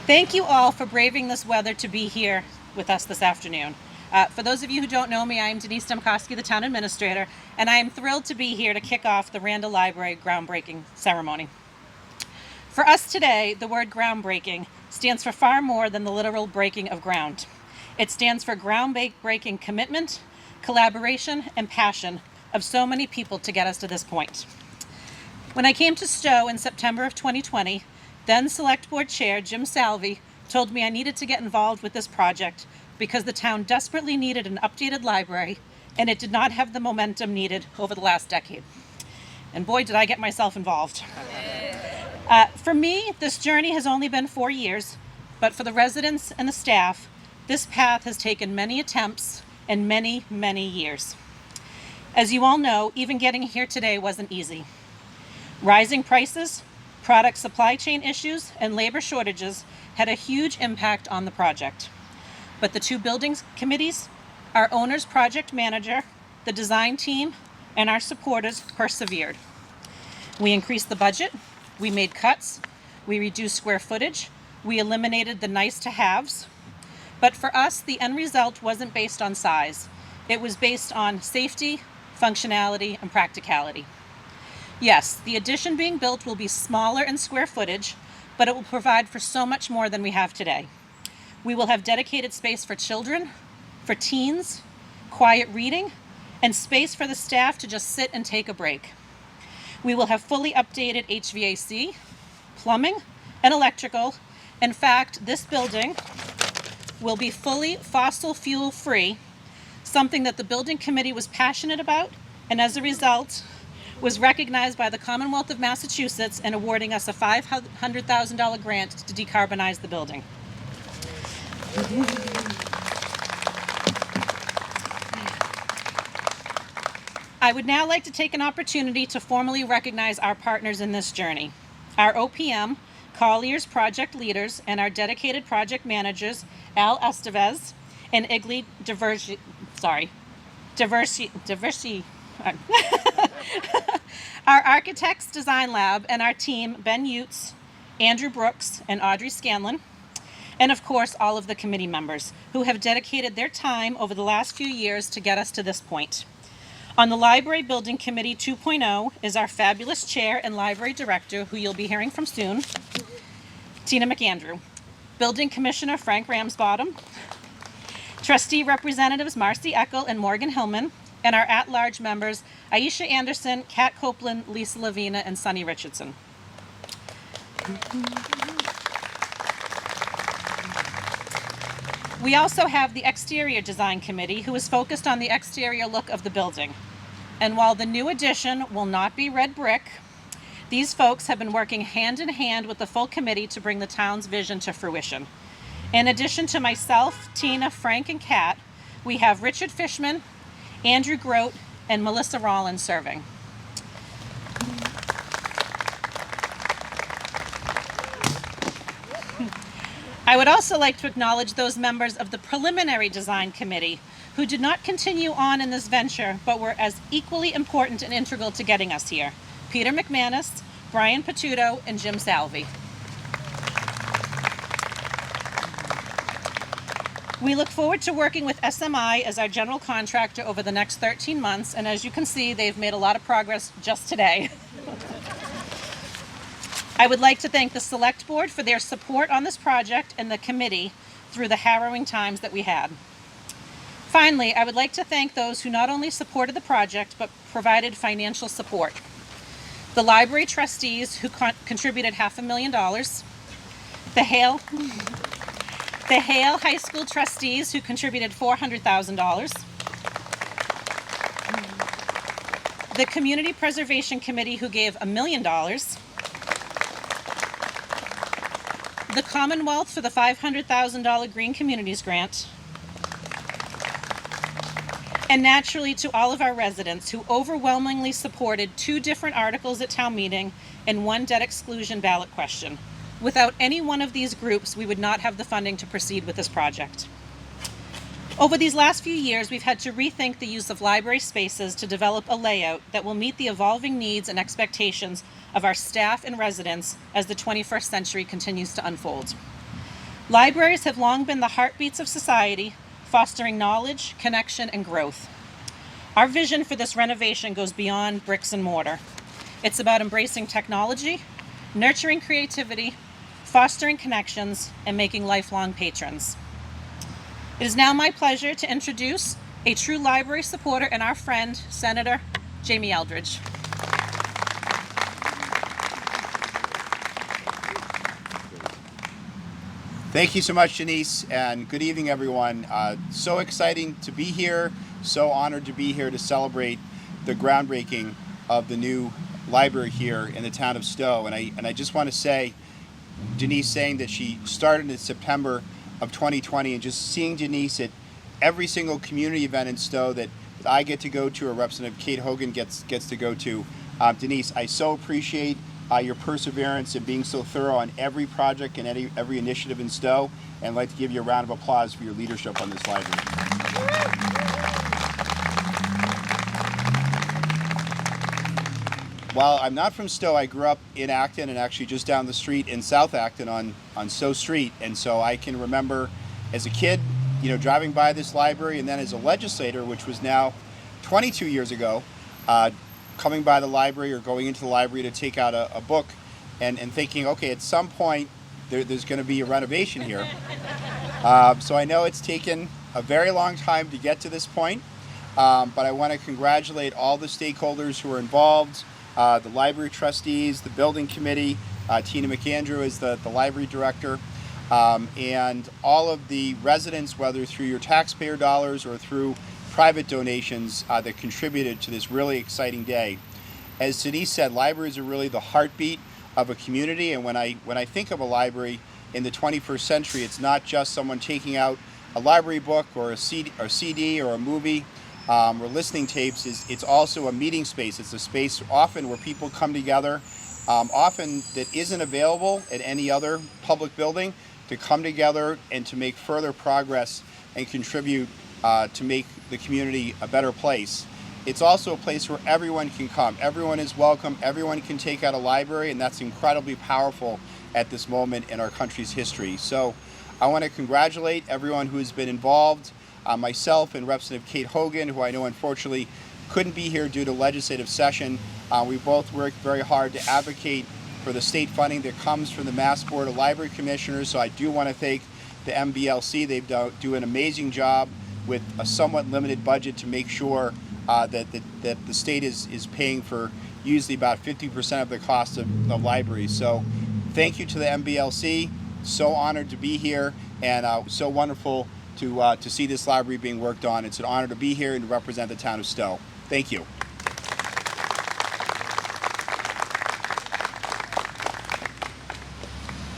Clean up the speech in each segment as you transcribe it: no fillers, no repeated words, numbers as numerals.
Thank you all for braving this weather to be here with us this afternoon. For those of you who don't know me, I am Denise Demkowski, the town administrator, and I am thrilled to be here to kick off the Randall Library groundbreaking ceremony. For us today, the word groundbreaking stands for far more than the literal breaking of ground. It stands for groundbreaking commitment, collaboration, and passion of so many people to get us to this point. When I came to Stowe in September of 2020, then Select Board Chair Jim Salvi told me I needed to get involved with this project because the town desperately needed an updated library and it did not have the momentum needed over the last decade. And boy, did I get myself involved. For me, this journey has only been 4 years, but for the residents and the staff, this path has taken many attempts and many, many years. As you all know, even getting here today wasn't easy. Rising prices, product supply chain issues, and labor shortages had a huge impact on the project. But the two buildings committees, our owner's project manager, the design team, and our supporters persevered. We increased the budget, we made cuts, we reduced square footage, we eliminated the nice-to-haves. But for us, the end result wasn't based on size. It was based on safety, functionality, and practicality. Yes, the addition being built will be smaller in square footage, but it will provide for so much more than we have today. We will have dedicated space for children, for teens, quiet reading, and space for the staff to just sit and take a break. We will have fully updated HVAC, plumbing, and electrical. In fact, this building will be fully fossil fuel free, something that the building committee was passionate about, and as a result, was recognized by the Commonwealth of Massachusetts in awarding us a $500,000 grant to decarbonize the building. I would now like to take an opportunity to formally recognize our partners in this journey. Our OPM, Collier's project leaders, and our dedicated project managers, Al Estevez and Igli Diversi. Our architects design lab and our team, Ben Utes, Andrew Brooks, and Audrey Scanlon, and of course all of the committee members who have dedicated their time over the last few years to get us to this point. On the Library Building Committee 2.0 is our fabulous chair and library director, who you'll be hearing from soon, Tina McAndrew, Building Commissioner Frank Ramsbottom, Trustee Representatives Marcy Eckel and Morgan Hillman, and our at-large members, Aisha Anderson, Kat Copeland, Lisa Lavina, and Sunny Richardson. We also have the Exterior Design Committee, who is focused on the exterior look of the building. And while the new addition will not be red brick, these folks have been working hand in hand with the full committee to bring the town's vision to fruition. In addition to myself, Tina, Frank, and Kat, we have Richard Fishman, Andrew Grote, and Melissa Rollins serving. I would also like to acknowledge those members of the Preliminary Design Committee who did not continue on in this venture but were as equally important and integral to getting us here. Peter McManus, Brian Patuto, and Jim Salvi. We look forward to working with SMI as our general contractor over the next 13 months, and as you can see, they've made a lot of progress just today. I would like to thank the Select Board for their support on this project and the committee through the harrowing times that we had. Finally, I would like to thank those who not only supported the project, but provided financial support. The library trustees who contributed $500,000, the Hale High School trustees who contributed $400,000, the Community Preservation Committee who gave $1 million, the Commonwealth for the $500,000 Green Communities Grant, and naturally to all of our residents who overwhelmingly supported 2 different articles at town meeting and 1 debt exclusion ballot question. Without any one of these groups, we would not have the funding to proceed with this project. Over these last few years, we've had to rethink the use of library spaces to develop a layout that will meet the evolving needs and expectations of our staff and residents as the 21st century continues to unfold. Libraries have long been the heartbeats of society, fostering knowledge, connection, and growth. Our vision for this renovation goes beyond bricks and mortar. It's about embracing technology, nurturing creativity, fostering connections, and making lifelong patrons. It is now my pleasure to introduce a true library supporter and our friend, Senator Jamie Eldridge. Thank you so much, Denise, and good evening, everyone. So exciting to be here, so honored to be here to celebrate the groundbreaking of the new library here in the town of Stowe. And I just want to say, Denise saying that she started in September of 2020, and just seeing Denise at every single community event in Stowe that I get to go to, or Representative Kate Hogan gets to go to. Denise, I so appreciate your perseverance and being so thorough on every project and every initiative in Stowe, and I'd like to give you a round of applause for your leadership on this library. While I'm not from Stowe, I grew up in Acton and actually just down the street in South Acton on Stowe Street, and so I can remember as a kid, driving by this library, and then as a legislator, which was now 22 years ago, coming by the library or going into the library to take out a book and thinking, okay, at some point there's going to be a renovation here. So I know it's taken a very long time to get to this point, but I want to congratulate all the stakeholders who are involved, the library trustees, the building committee, Tina McAndrew is the library director, and all of the residents, whether through your taxpayer dollars or through private donations that contributed to this really exciting day. As Denise said, libraries are really the heartbeat of a community, and when I think of a library in the 21st century, it's not just someone taking out a library book or a CD or a movie or listening tapes. It's also a meeting space. It's a space often where people come together, often that isn't available at any other public building, to come together and to make further progress and contribute to make the community a better place. It's also a place where everyone can come. Everyone is welcome. Everyone can take out a library, and that's incredibly powerful at this moment in our country's history. So I want to congratulate everyone who has been involved, myself and Representative Kate Hogan, who I know unfortunately couldn't be here due to legislative session. We both worked very hard to advocate for the state funding that comes from the Mass Board of Library Commissioners. So I do want to thank the MBLC. They do an amazing job with a somewhat limited budget to make sure that the state is paying for usually about 50% of the cost of libraries. So thank you to the MBLC. So honored to be here, and so wonderful to see this library being worked on. It's an honor to be here and to represent the town of Stowe. Thank you.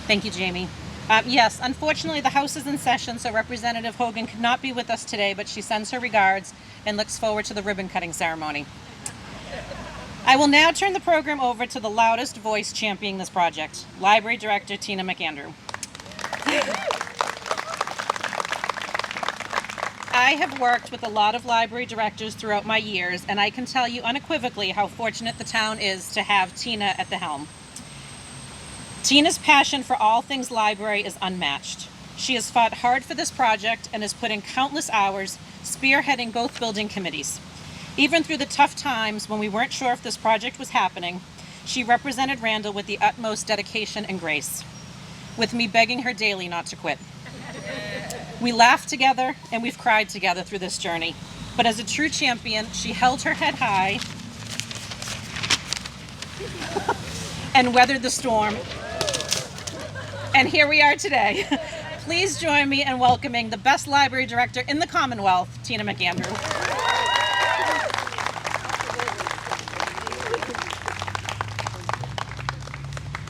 Thank you, Jamie. Yes, unfortunately the House is in session, so Representative Hogan could not be with us today, but she sends her regards and looks forward to the ribbon cutting ceremony. I will now turn the program over to the loudest voice championing this project, Library Director Tina McAndrew. I have worked with a lot of library directors throughout my years, and I can tell you unequivocally how fortunate the town is to have Tina at the helm. Tina's passion for all things library is unmatched. She has fought hard for this project and has put in countless hours spearheading both building committees. Even through the tough times when we weren't sure if this project was happening, she represented Randall with the utmost dedication and grace, with me begging her daily not to quit. We laughed together and we've cried together through this journey, but as a true champion, she held her head high and weathered the storm. And here we are today. Please join me in welcoming the best library director in the Commonwealth, Tina McAndrew.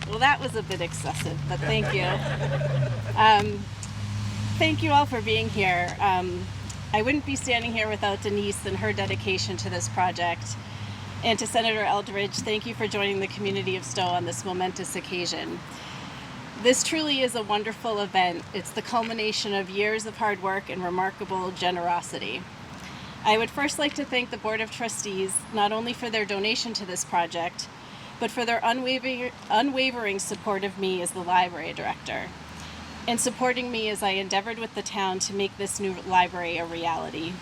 Well, that was a bit excessive, but thank you. Thank you all for being here. I wouldn't be standing here without Denise and her dedication to this project. And to Senator Eldridge, thank you for joining the community of Stowe on this momentous occasion. This truly is a wonderful event. It's the culmination of years of hard work and remarkable generosity. I would first like to thank the Board of Trustees, not only for their donation to this project, but for their unwavering support of me as the library director. and supporting me as I endeavored with the town to make this new library a reality.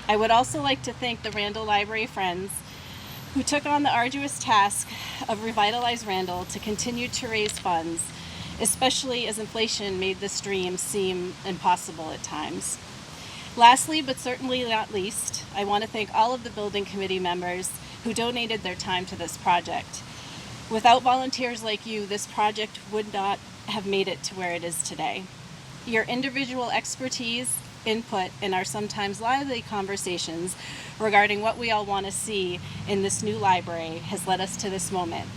I would also like to thank the Randall Library Friends who took on the arduous task of Revitalize Randall to continue to raise funds, especially as inflation made this dream seem impossible at times. Lastly, but certainly not least, I want to thank all of the building committee members who donated their time to this project. Without volunteers like you, this project would not have made it to where it is today. Your individual expertise, input, and our sometimes lively conversations regarding what we all want to see in this new library has led us to this moment.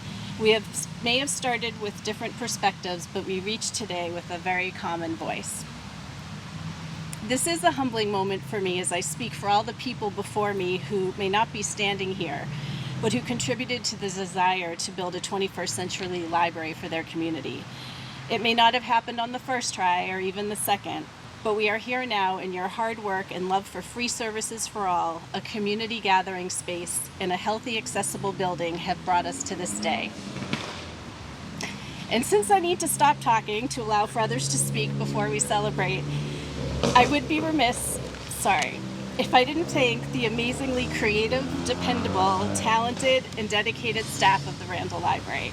We may have started with different perspectives, but we reached today with a very common voice. This is a humbling moment for me as I speak for all the people before me who may not be standing here, but who contributed to the desire to build a 21st century library for their community. It may not have happened on the first try or even the second, but we are here now, and your hard work and love for free services for all, a community gathering space, and a healthy, accessible building have brought us to this day. And since I need to stop talking to allow for others to speak before we celebrate, I would be remiss, if I didn't thank the amazingly creative, dependable, talented, and dedicated staff of the Randall Library.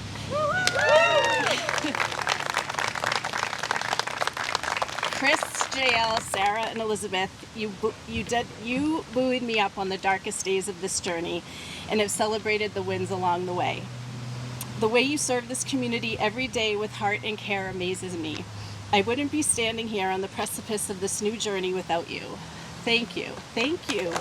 Chris, JL, Sarah, and Elizabeth, you buoyed me up on the darkest days of this journey and have celebrated the wins along the way. The way you serve this community every day with heart and care amazes me. I wouldn't be standing here on the precipice of this new journey without you. Thank you. Thank you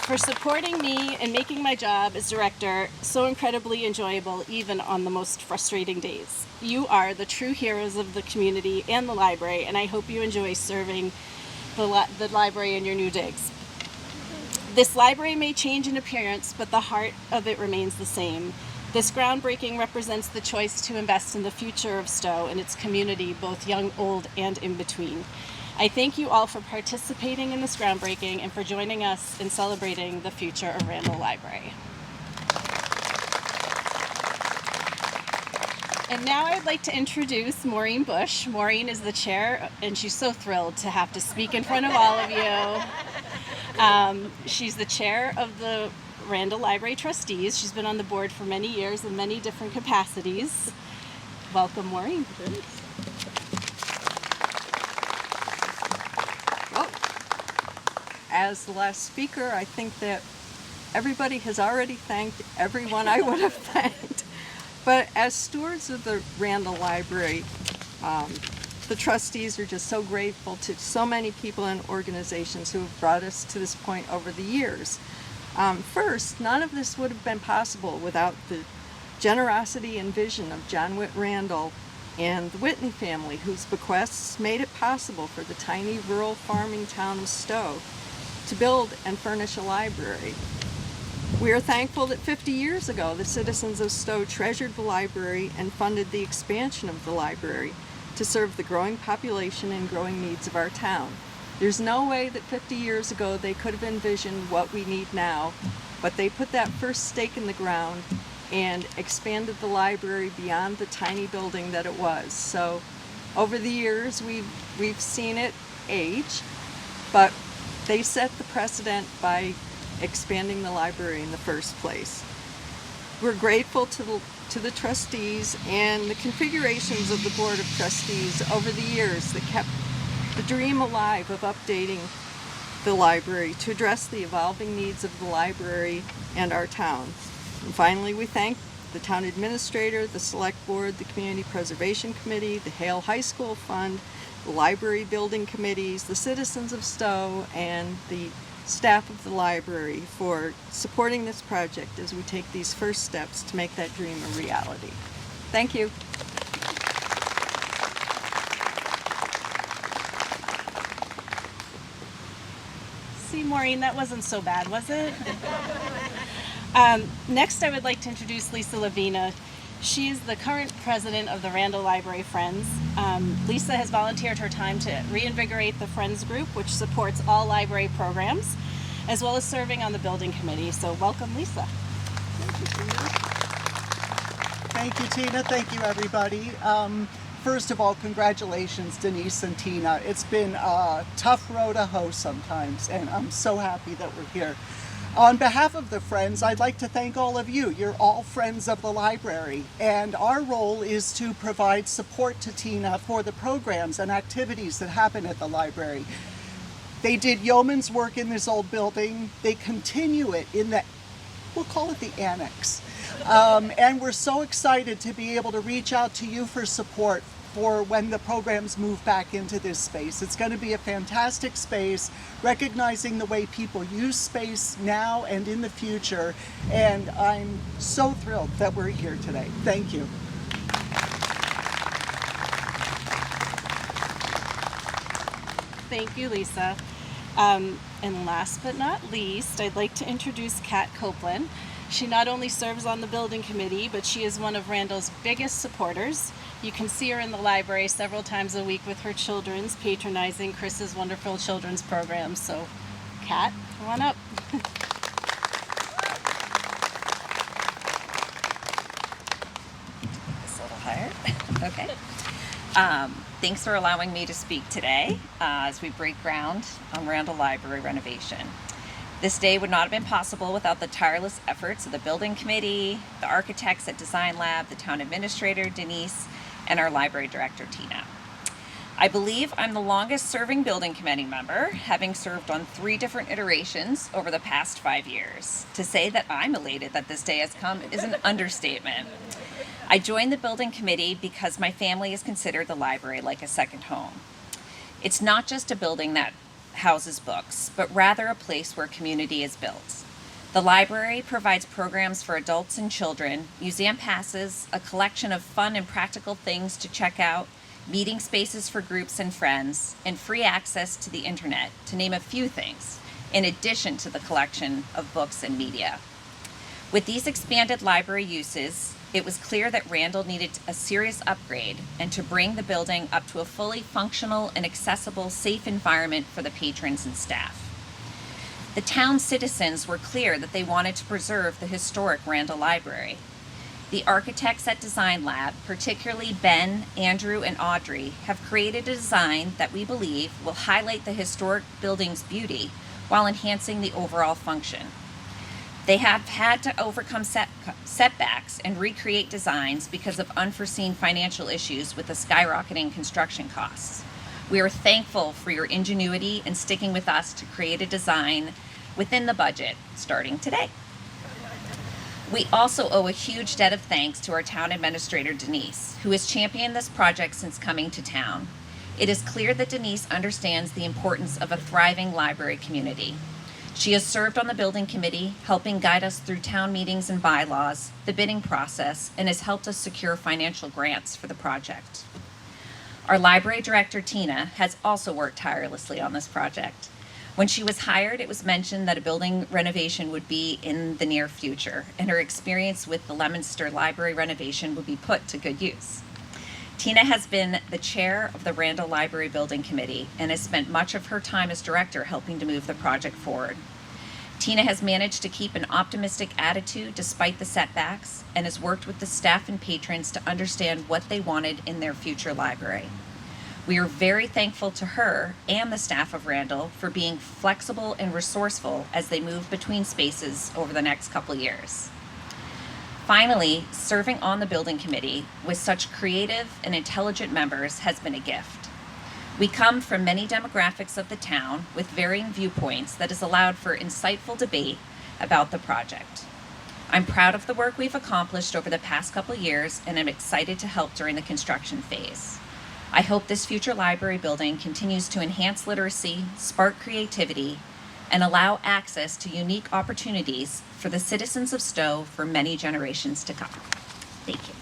for supporting me and making my job as director so incredibly enjoyable even on the most frustrating days. You are the true heroes of the community and the library, and I hope you enjoy serving the library in your new digs. This library may change in appearance, but the heart of it remains the same. This groundbreaking represents the choice to invest in the future of Stowe and its community, both young, old, and in between. I thank you all for participating in this groundbreaking and for joining us in celebrating the future of Randall Library. And now I'd like to introduce Maureen Bush. Maureen is the chair, and she's so thrilled to have to speak in front of all of you. She's the chair of the Randall Library Trustees. She's been on the board for many years in many different capacities. Welcome, Maureen. Well, as the last speaker, I think that everybody has already thanked everyone I would have thanked. But as stewards of the Randall Library, the trustees are just so grateful to so many people and organizations who have brought us to this point over the years. First, none of this would have been possible without the generosity and vision of John Witt Randall and the Whitney family, whose bequests made it possible for the tiny rural farming town of Stowe to build and furnish a library. We are thankful that 50 years ago, the citizens of Stowe treasured the library and funded the expansion of the library to serve the growing population and growing needs of our town. There's no way that 50 years ago they could have envisioned what we need now, but they put that first stake in the ground and expanded the library beyond the tiny building that it was. So over the years, we've seen it age, but they set the precedent by expanding the library in the first place. We're grateful to the trustees and the configurations of the Board of Trustees over the years that kept the dream alive of updating the library to address the evolving needs of the library and our town. And finally, we thank the town administrator, the select board, the community preservation committee, the Hale High School Fund, the library building committees, the citizens of Stowe, and the staff of the library for supporting this project as we take these first steps to make that dream a reality. Thank you. See, Maureen, that wasn't so bad, was it? Next, I would like to introduce Lisa Lavina. She is the current president of the Randall Library Friends. Lisa has volunteered her time to reinvigorate the Friends group, which supports all library programs, as well as serving on the building committee. So welcome, Lisa. Thank you, Tina. Thank you, Tina. Thank you, everybody. First of all, congratulations, Denise and Tina. It's been a tough row to hoe sometimes, and I'm so happy that we're here. On behalf of the Friends, I'd like to thank all of you. You're all friends of the library, and our role is to provide support to Tina for the programs and activities that happen at the library. They did yeoman's work in this old building. They continue it in the, we'll call it the annex. And we're so excited to be able to reach out to you for support for when the programs move back into this space. It's going to be a fantastic space, recognizing the way people use space now and in the future. And I'm so thrilled that we're here today. Thank you. Thank you, Lisa. And last but not least, I'd like to introduce Kat Copeland. She not only serves on the building committee, but she is one of Randall's biggest supporters. You can see her in the library several times a week with her children's, patronizing Chris's wonderful children's programs. So, Kat, come on up. It's a little higher. Okay. Thanks for allowing me to speak today as we break ground on Randall Library renovation. This day would not have been possible without the tireless efforts of the building committee, the architects at Design Lab, the town administrator, Denise, and our library director, Tina. I believe I'm the longest serving building committee member, having served on 3 different iterations over the past 5 years. To say that I'm elated that this day has come is an understatement. I joined the building committee because my family has considered the library like a second home. It's not just a building that houses books, but rather a place where community is built. The library provides programs for adults and children, museum passes, a collection of fun and practical things to check out, meeting spaces for groups and friends, and free access to the internet, to name a few things, in addition to the collection of books and media. With these expanded library uses, it was clear that Randall needed a serious upgrade and to bring the building up to a fully functional and accessible, safe environment for the patrons and staff. The town's citizens were clear that they wanted to preserve the historic Randall Library. The architects at Design Lab, particularly Ben, Andrew, and Audrey, have created a design that we believe will highlight the historic building's beauty while enhancing the overall function. They have had to overcome setbacks and recreate designs because of unforeseen financial issues with the skyrocketing construction costs. We are thankful for your ingenuity in sticking with us to create a design within the budget starting today. We also owe a huge debt of thanks to our town administrator, Denise, who has championed this project since coming to town. It is clear that Denise understands the importance of a thriving library community. She has served on the building committee, helping guide us through town meetings and bylaws, the bidding process, and has helped us secure financial grants for the project. Our library director, Tina, has also worked tirelessly on this project. When she was hired, it was mentioned that a building renovation would be in the near future, and her experience with the Leominster Library renovation would be put to good use. Tina has been the chair of the Randall Library Building Committee and has spent much of her time as director helping to move the project forward. Tina has managed to keep an optimistic attitude despite the setbacks and has worked with the staff and patrons to understand what they wanted in their future library. We are very thankful to her and the staff of Randall for being flexible and resourceful as they move between spaces over the next couple years. Finally, serving on the building committee with such creative and intelligent members has been a gift. We come from many demographics of the town with varying viewpoints that has allowed for insightful debate about the project. I'm proud of the work we've accomplished over the past couple years, and I'm excited to help during the construction phase. I hope this future library building continues to enhance literacy, spark creativity, and allow access to unique opportunities for the citizens of Stowe for many generations to come. Thank you.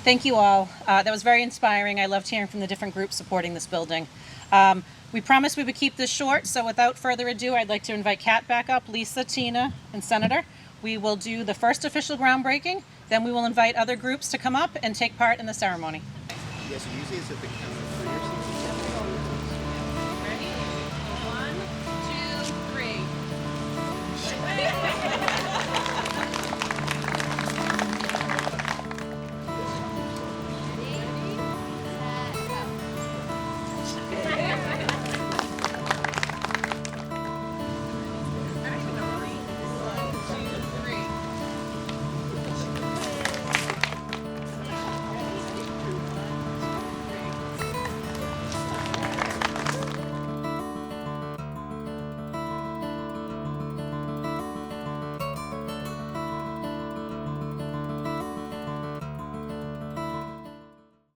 Thank you all. That was very inspiring. I loved hearing from the different groups supporting this building. We promised we would keep this short, so without further ado, I'd like to invite Kat back up, Lisa, Tina, and Senator. We will do the first official groundbreaking, then we will invite other groups to come up and take part in the ceremony. Yes, usually it's at the counter.